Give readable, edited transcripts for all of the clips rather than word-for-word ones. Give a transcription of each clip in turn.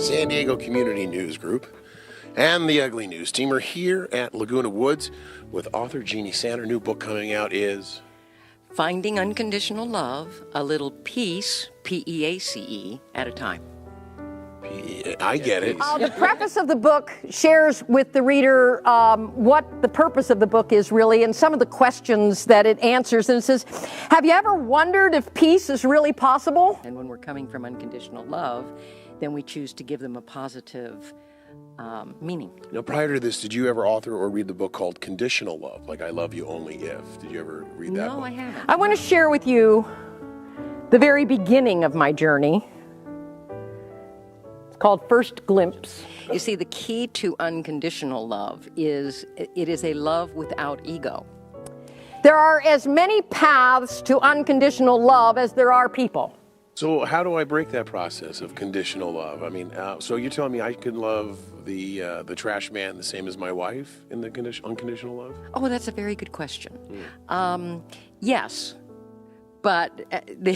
San Diego Community News Group and the Ugly News team are here at Laguna Woods with author Jeanne Sanner. New book coming out is Finding Unconditional Love, a little piece, P-E-A-C-E, at a time. I get it. The preface of the book shares with the reader what the purpose of the book is really and some of the questions that it answers. And it says, have you ever wondered if peace is really possible? And when we're coming from unconditional love, then we choose to give them a positive meaning. Now, prior to this, did you ever author or read the book called Conditional Love, like I Love You Only If? Did you ever read that book? No, I haven't. I want to share with you the very beginning of my journey. It's called First Glimpse. You see, the key to unconditional love is it is a love without ego. There are as many paths to unconditional love as there are people. So how do I break that process of conditional love? I mean, so you're telling me I can love the trash man the same as my wife in the unconditional love? Oh, that's a very good question. Yes, but...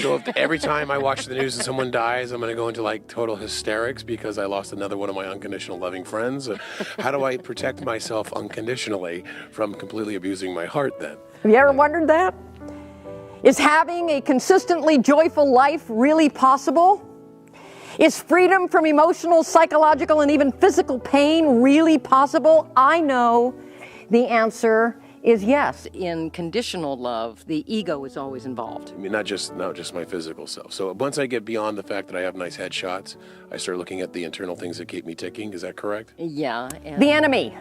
So if every time I watch the news and someone dies, I'm going to go into like total hysterics because I lost another one of my unconditional loving friends? How do I protect myself unconditionally from completely abusing my heart then? Have you ever wondered that? Is having a consistently joyful life really possible? Is freedom from emotional, psychological, and even physical pain really possible? I know the answer is yes. In conditional love, the ego is always involved. I mean, not just my physical self. So once I get beyond the fact that I have nice headshots, I start looking at the internal things that keep me ticking. Is that correct? Yeah. The enemy.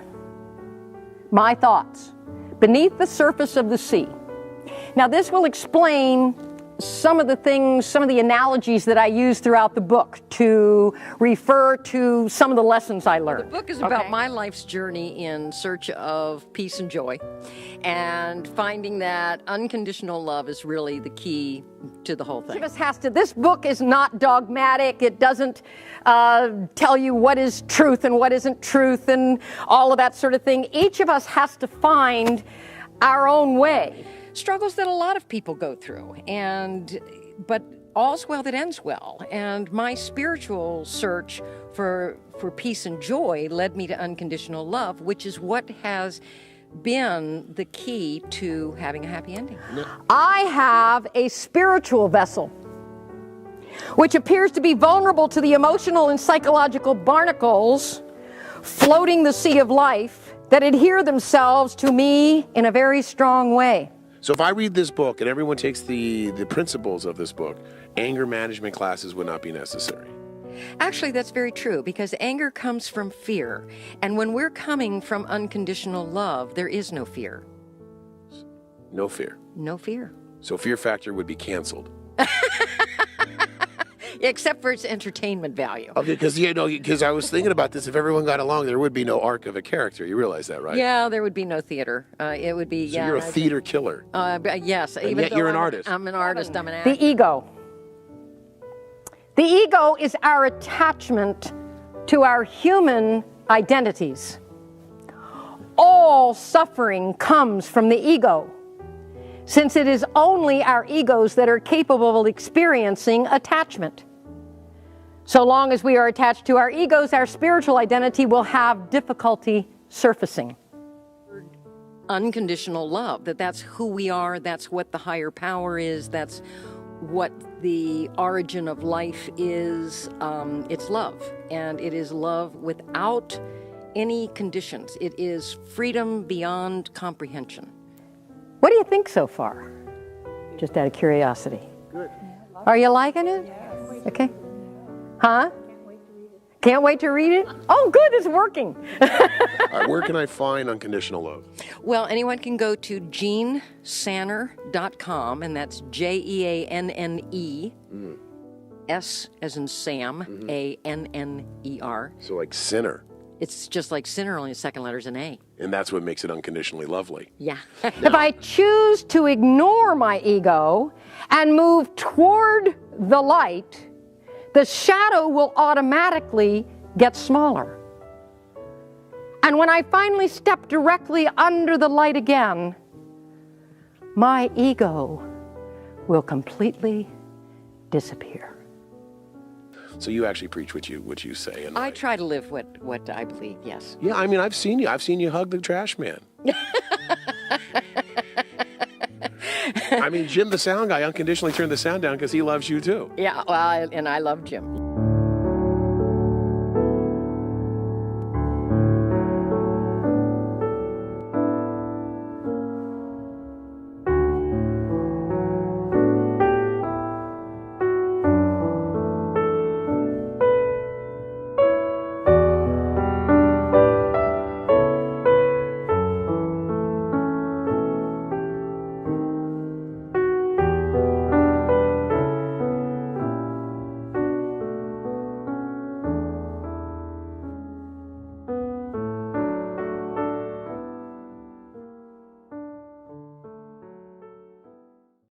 My thoughts. Beneath the surface of the sea. Now, this will explain some of the analogies that I use throughout the book to refer to some of the lessons I learned. The book is about my life's journey in search of peace and joy and finding that unconditional love is really the key to the whole thing. This book is not dogmatic. It doesn't tell you what is truth and what isn't truth and all of that sort of thing. Each of us has to find our own way. Struggles that a lot of people go through, but all's well that ends well. And my spiritual search for peace and joy led me to unconditional love, which is what has been the key to having a happy ending. I have a spiritual vessel, which appears to be vulnerable to the emotional and psychological barnacles floating the sea of life that adhere themselves to me in a very strong way. So if I read this book and everyone takes the principles of this book, anger management classes would not be necessary. Actually, that's very true because anger comes from fear. And when we're coming from unconditional love, there is no fear. No fear. No fear. So Fear Factor would be canceled. Except for its entertainment value. Okay, because I was thinking about this. If everyone got along, there would be no arc of a character. You realize that, right? Yeah, there would be no theater. It would be. So you're a theater killer. Yes, and yet you're an artist. I'm an artist. I'm an actor. The ego. The ego is our attachment to our human identities. All suffering comes from the ego, since it is only our egos that are capable of experiencing attachment. So long as we are attached to our egos, our spiritual identity will have difficulty surfacing. Unconditional love, that's who we are, that's what the higher power is, that's what the origin of life is. It's love, and it is love without any conditions. It is freedom beyond comprehension. What do you think so far? Just out of curiosity. Good. Are you liking it? Yes. Okay. Huh? Can't wait to read it? Oh, good, it's working. All right, where can I find Unconditional Love? Well, anyone can go to JeanneSanner.com, and that's JeanNE, S as in Sam, ANNER. So like sinner. It's just like sinner, only the second letter's an A. And that's what makes it unconditionally lovely. Yeah. If I choose to ignore my ego and move toward the light, the shadow will automatically get smaller. And when I finally step directly under the light again, my ego will completely disappear. So you actually preach what you say. And I try to live what I believe, yes. Yeah, I mean, I've seen you. I've seen you hug the trash man. I mean, Jim, the sound guy, unconditionally turned the sound down because he loves you too. Yeah, well, and I love Jim.